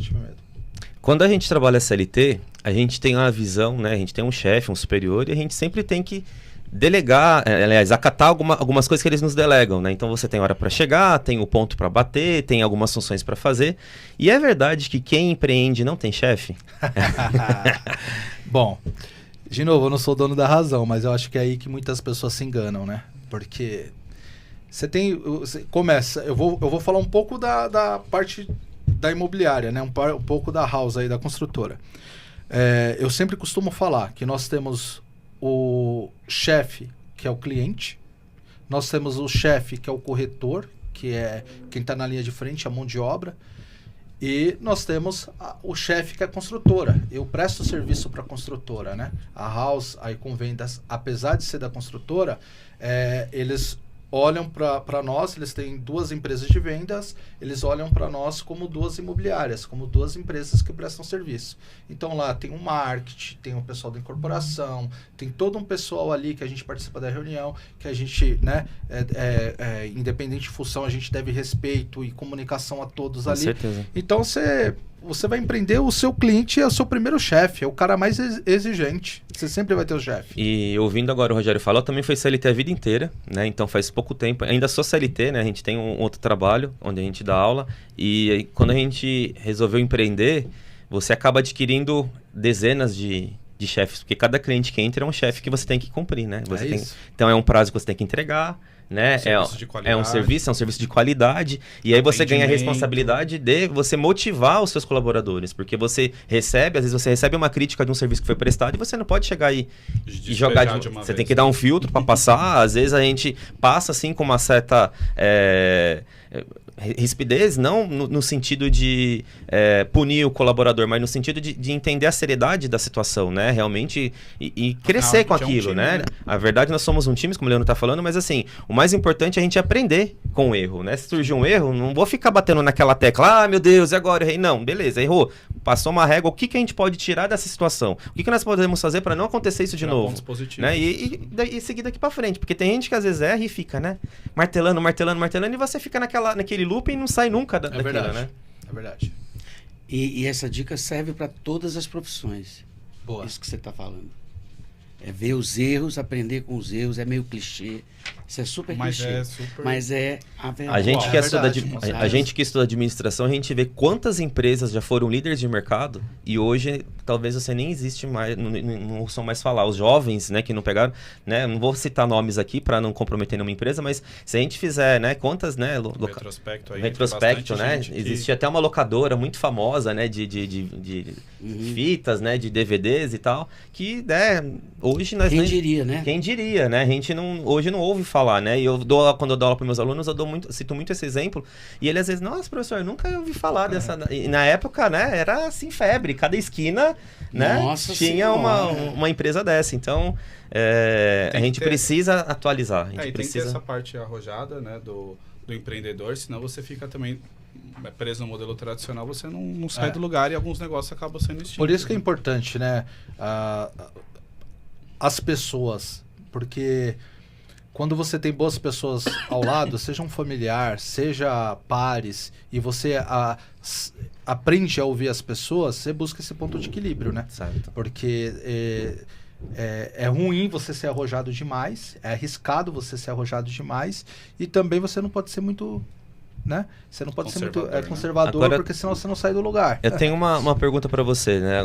tive medo. Quando a gente trabalha CLT, a gente tem uma visão, né? A gente tem um chefe, um superior, e a gente sempre tem que delegar, aliás, acatar algumas coisas que eles nos delegam, né? Então você tem hora para chegar, tem o ponto para bater, tem algumas funções para fazer. E é verdade que quem empreende não tem chefe? Bom, de novo, eu não sou dono da razão, mas eu acho que é aí que muitas pessoas se enganam, né? Porque começa, eu vou falar um pouco da parte da imobiliária, né? Um pouco da house aí, da construtora. Eu sempre costumo falar que nós temos o chefe, que é o cliente, nós temos o chefe, que é o corretor, que é quem está na linha de frente, a mão de obra, e nós temos o chefe, que é a construtora. Eu presto serviço para a construtora, né? A house, aí com vendas, apesar de ser da construtora, eles olham para nós, eles têm duas empresas de vendas, eles olham para nós como duas imobiliárias, como duas empresas que prestam serviço. Então lá tem um marketing, tem um pessoal da incorporação, tem todo um pessoal ali que a gente participa da reunião, que a gente, né, independente de função, a gente deve respeito e comunicação a todos ali. Com certeza. Então você vai empreender, o seu cliente é o seu primeiro chefe, é o cara mais exigente. Você sempre vai ter o chefe. E ouvindo agora o Rogério falar, eu também fui CLT a vida inteira, né? Então faz pouco tempo, ainda sou CLT, né? A gente tem um outro trabalho onde a gente dá aula e aí, quando a gente resolveu empreender, você acaba adquirindo dezenas de chefes, porque cada cliente que entra é um chefe que você tem que cumprir, né? Então é um prazo que você tem que entregar, né? É um serviço de qualidade. E aí você ganha a responsabilidade de você motivar os seus colaboradores. Porque você recebe, às vezes você recebe uma crítica de um serviço que foi prestado e você não pode chegar e jogar de uma vez. Você tem que dar um filtro para passar. Às vezes a gente passa assim com uma certa rispidez, não no sentido de punir o colaborador, mas no sentido de entender a seriedade da situação, né? Realmente, e crescer com aquilo, né? A verdade, nós somos um time, como o Leandro está falando, mas assim, o mais importante é a gente aprender com o erro, né? Se surgir um erro, não vou ficar batendo naquela tecla, meu Deus, e agora? Errei. Não, beleza, errou. Passou uma régua, o que a gente pode tirar dessa situação? O que nós podemos fazer para não acontecer isso de novo? Pontos positivos. Né? E seguir daqui para frente, porque tem gente que às vezes erra e fica, né? Martelando, e você fica naquele loop e não sai nunca daquilo, verdade. Né? É verdade. E essa dica serve para todas as profissões. Boa. Isso que você está falando. É ver os erros, aprender com os erros, é meio clichê. Isso é super clichê. Mas é a verdade. A gente que estuda administração, a gente vê quantas empresas já foram líderes de mercado e hoje talvez você nem existe mais, não são mais falar. Os jovens, né, que não pegaram, né, não vou citar nomes aqui para não comprometer nenhuma empresa, mas se a gente fizer, né, quantas, né, retrospecto, né, existia até uma locadora muito famosa, né, de fitas, né, de DVDs e tal, que, né, hoje nós diria, né? Quem diria, né? A gente hoje não ouve falar, né? E quando eu dou aula para meus alunos, cito muito esse exemplo. E ele às vezes, nossa, professor, eu nunca ouvi falar dessa. E na época, né, era assim febre. Cada esquina, né, tinha uma empresa dessa. Então, a gente precisa atualizar. A gente precisa... Tem que ter essa parte arrojada, né, do empreendedor, senão você fica também preso no modelo tradicional, você não sai do lugar e alguns negócios acabam sendo extintos. Por isso que é importante, né, as pessoas, porque quando você tem boas pessoas ao lado, seja um familiar, seja pares, e você aprende a ouvir as pessoas, você busca esse ponto de equilíbrio, né? Certo. Porque é ruim você ser arrojado demais, é arriscado você ser arrojado demais, e também você não pode ser muito... Né? Você não pode ser muito conservador, Agora, porque senão você não sai do lugar. Eu tenho uma pergunta para você, né?